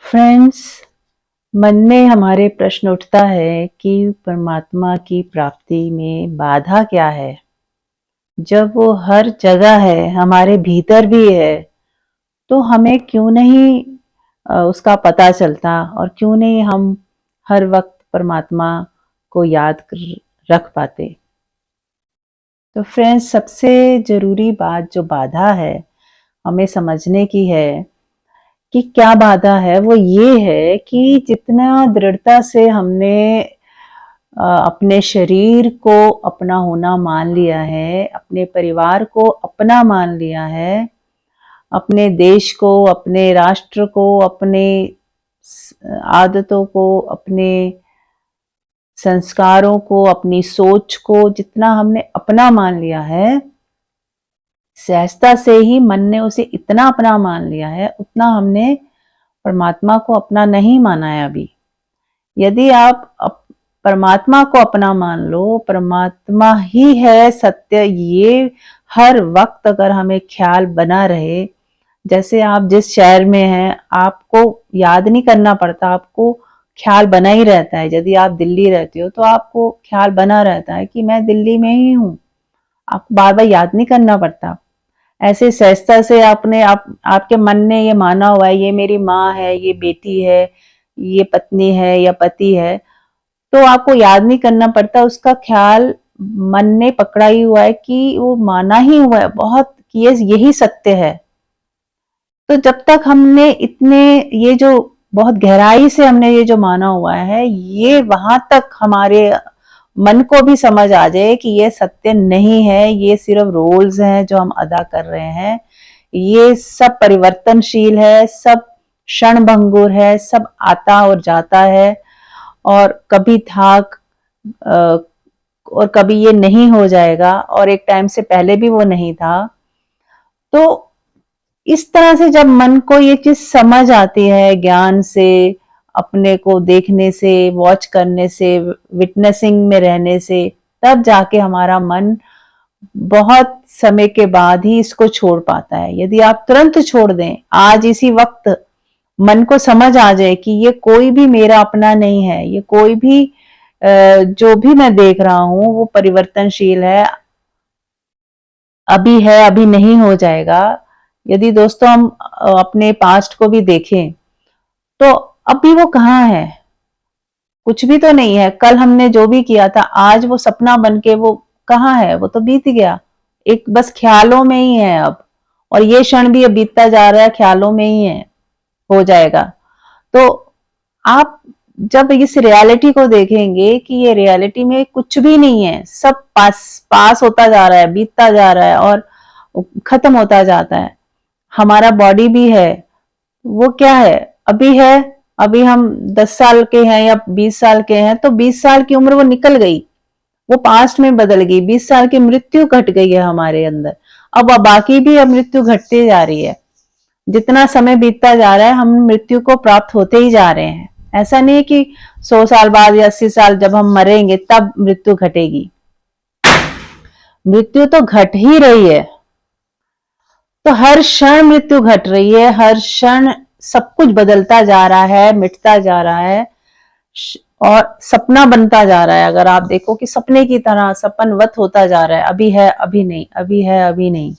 Friends, मन में हमारे प्रश्न उठता है कि परमात्मा की प्राप्ति में बाधा क्या है? जब वो हर जगह है, हमारे भीतर भी है, तो हमें क्यों नहीं उसका पता चलता और क्यों नहीं हम हर वक्त परमात्मा को रख पाते? तो फ्रेंड्स, सबसे जरूरी बात जो बाधा है हमें समझने की है कि क्या बाधा है। वो ये है कि जितना दृढ़ता से हमने अपने शरीर को अपना होना मान लिया है, अपने परिवार को अपना मान लिया है, अपने देश को, अपने राष्ट्र को, अपने आदतों को, अपने संस्कारों को, अपनी सोच को जितना हमने अपना मान लिया है, सहजता से ही मन ने उसे इतना अपना मान लिया है, उतना हमने परमात्मा को अपना नहीं माना है अभी। यदि आप परमात्मा को अपना मान लो, परमात्मा ही है सत्य, ये हर वक्त अगर हमें ख्याल बना रहे, जैसे आप जिस शहर में हैं आपको याद नहीं करना पड़ता, आपको ख्याल बना ही रहता है। यदि आप दिल्ली रहते हो तो आपको ख्याल बना रहता है कि मैं दिल्ली में ही हूँ, आपको बार बार याद नहीं करना पड़ता। ऐसे सहजता से आपके मन ने ये माना हुआ है, ये मेरी माँ है, ये बेटी है, ये पत्नी है या पति है, तो आपको याद नहीं करना पड़ता। उसका ख्याल मन ने पकड़ा ही हुआ है कि वो माना ही हुआ है बहुत कि यही सत्य है। तो जब तक हमने ये जो बहुत गहराई से हमने ये जो माना हुआ है, ये वहां तक हमारे मन को भी समझ आ जाए कि ये सत्य नहीं है, ये सिर्फ रोल्स हैं जो हम अदा कर रहे हैं, ये सब परिवर्तनशील है, सब क्षण भंगुर है, सब आता और जाता है, और कभी था और कभी ये नहीं हो जाएगा, और एक टाइम से पहले भी वो नहीं था। तो इस तरह से जब मन को ये चीज समझ आती है, ज्ञान से, अपने को देखने से, वॉच करने से, विटनेसिंग में रहने से, तब जाके हमारा मन बहुत समय के बाद ही इसको छोड़ पाता है। यदि आप तुरंत छोड़ दें, आज इसी वक्त मन को समझ आ जाए कि ये कोई भी मेरा अपना नहीं है, ये कोई भी जो भी मैं देख रहा हूं वो परिवर्तनशील है, अभी नहीं हो जाएगा। यदि दोस्तों हम अपने पास्ट को भी देखें तो अभी वो कहाँ है, कुछ भी तो नहीं है। कल हमने जो भी किया था आज वो सपना बन के वो कहाँ है, वो तो बीत गया, एक बस ख्यालों में ही है अब। और ये क्षण भी अब बीतता जा रहा है, ख्यालों में ही है, हो जाएगा। तो आप जब इस रियलिटी को देखेंगे कि ये रियलिटी में कुछ भी नहीं है, सब पास पास होता जा रहा है, बीतता जा रहा है और खत्म होता जाता है। हमारा बॉडी भी है, वो क्या है, अभी है। अभी हम 10 साल के हैं या 20 साल के हैं, तो 20 साल की उम्र वो निकल गई, वो पास्ट में बदल गई। 20 साल की मृत्यु घट गई है हमारे अंदर, अब बाकी भी अब मृत्यु घटती जा रही है। जितना समय बीतता जा रहा है हम मृत्यु को प्राप्त होते ही जा रहे हैं। ऐसा नहीं कि 100 साल बाद या 80 साल जब हम मरेंगे तब मृत्यु घटेगी, मृत्यु तो घट ही रही है। तो हर क्षण मृत्यु घट रही है, हर क्षण सब कुछ बदलता जा रहा है, मिटता जा रहा है और सपना बनता जा रहा है। अगर आप देखो कि सपने की तरह सपनवत होता जा रहा है, अभी है अभी नहीं, अभी है अभी नहीं।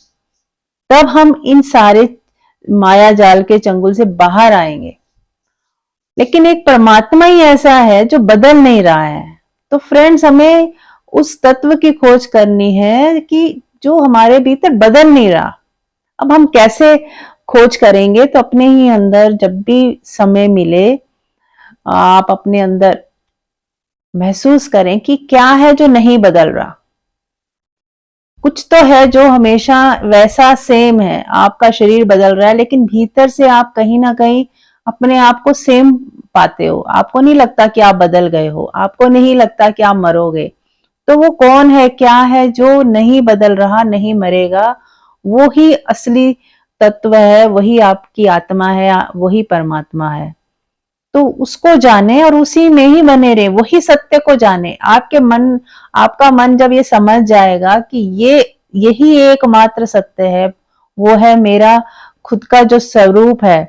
तब हम इन सारे माया जाल के चंगुल से बाहर आएंगे। लेकिन एक परमात्मा ही ऐसा है जो बदल नहीं रहा है। तो फ्रेंड्स, हमें उस तत्व की खोज करनी है कि जो हमारे भीतर बदल नहीं रहा। अब हम कैसे खोज करेंगे? तो अपने ही अंदर जब भी समय मिले, आप अपने अंदर महसूस करें कि क्या है जो नहीं बदल रहा। कुछ तो है जो हमेशा वैसा सेम है। आपका शरीर बदल रहा है लेकिन भीतर से आप कहीं ना कहीं अपने आप को सेम पाते हो। आपको नहीं लगता कि आप बदल गए हो, आपको नहीं लगता कि आप मरोगे। तो वो कौन है, क्या है जो नहीं बदल रहा, नहीं मरेगा? वो ही असली तत्व है, वही आपकी आत्मा है, वही परमात्मा है। तो उसको जाने और उसी में ही बने रहे, वही सत्य को जाने। आपका मन जब ये समझ जाएगा कि यही एकमात्र सत्य है, वो है मेरा खुद का जो स्वरूप है,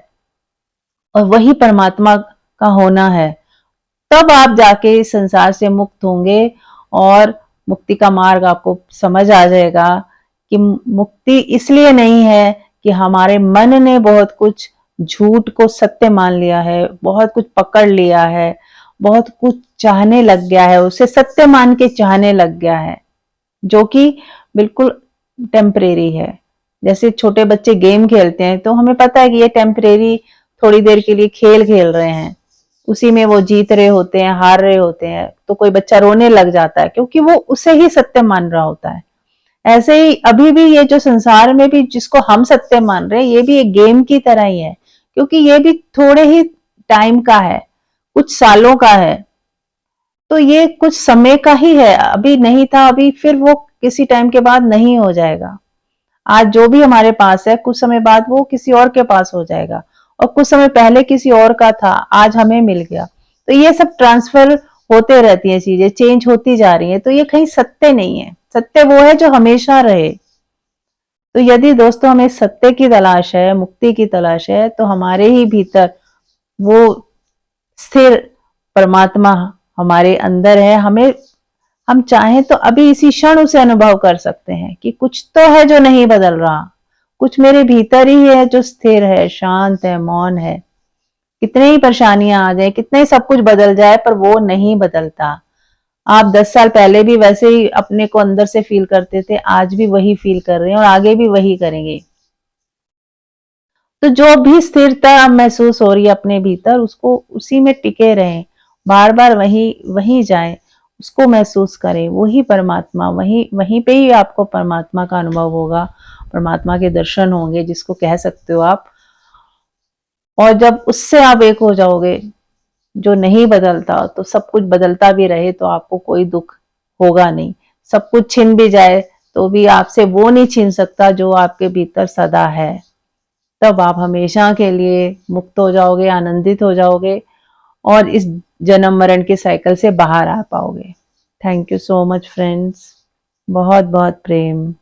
और वही परमात्मा का होना है, तब आप जाके इस संसार से मुक्त होंगे और मुक्ति का मार्ग आपको समझ आ जाएगा कि मुक्ति इसलिए नहीं है कि हमारे मन ने बहुत कुछ झूठ को सत्य मान लिया है, बहुत कुछ पकड़ लिया है, बहुत कुछ चाहने लग गया है, उसे सत्य मान के चाहने लग गया है, जो कि बिल्कुल टेम्परेरी है। जैसे छोटे बच्चे गेम खेलते हैं तो हमें पता है कि ये टेम्परेरी, थोड़ी देर के लिए खेल खेल रहे हैं, उसी में वो जीत रहे होते हैं, हार रहे होते हैं, तो कोई बच्चा रोने लग जाता है क्योंकि वो उसे ही सत्य मान रहा होता है। ऐसे ही अभी भी ये जो संसार में भी जिसको हम सत्य मान रहे हैं, ये भी एक गेम की तरह ही है, क्योंकि ये भी थोड़े ही टाइम का है, कुछ सालों का है। तो ये कुछ समय का ही है, अभी नहीं था, अभी फिर वो किसी टाइम के बाद नहीं हो जाएगा। आज जो भी हमारे पास है, कुछ समय बाद वो किसी और के पास हो जाएगा, और कुछ समय पहले किसी और का था, आज हमें मिल गया। तो ये सब ट्रांसफर होते रहती है, चीजें चेंज होती जा रही है, तो ये कहीं सत्य नहीं है। सत्य वो है जो हमेशा रहे। तो यदि दोस्तों हमें सत्य की तलाश है, मुक्ति की तलाश है, तो हमारे ही भीतर वो स्थिर परमात्मा हमारे अंदर है। हम चाहें तो अभी इसी क्षण उसे अनुभव कर सकते हैं कि कुछ तो है जो नहीं बदल रहा, कुछ मेरे भीतर ही है जो स्थिर है, शांत है, मौन है। कितने ही परेशानियां आ जाए, कितने ही सब कुछ बदल जाए, पर वो नहीं बदलता। आप 10 साल पहले भी वैसे ही अपने को अंदर से फील करते थे, आज भी वही फील कर रहे हैं और आगे भी वही करेंगे। तो जो भी स्थिरता महसूस हो रही है अपने भीतर, उसको उसी में टिके रहें, बार बार वही वही जाएं, उसको महसूस करें। वही परमात्मा, वही वहीं पे ही आपको परमात्मा का अनुभव होगा, परमात्मा के दर्शन होंगे, जिसको कह सकते हो आप। और जब उससे आप एक हो जाओगे, जो नहीं बदलता, तो सब कुछ बदलता भी रहे तो आपको कोई दुख होगा नहीं। सब कुछ छिन भी जाए तो भी आपसे वो नहीं छीन सकता जो आपके भीतर सदा है। तब आप हमेशा के लिए मुक्त हो जाओगे, आनंदित हो जाओगे और इस जन्म मरण के साइकिल से बाहर आ पाओगे। Thank you so much friends. बहुत बहुत प्रेम।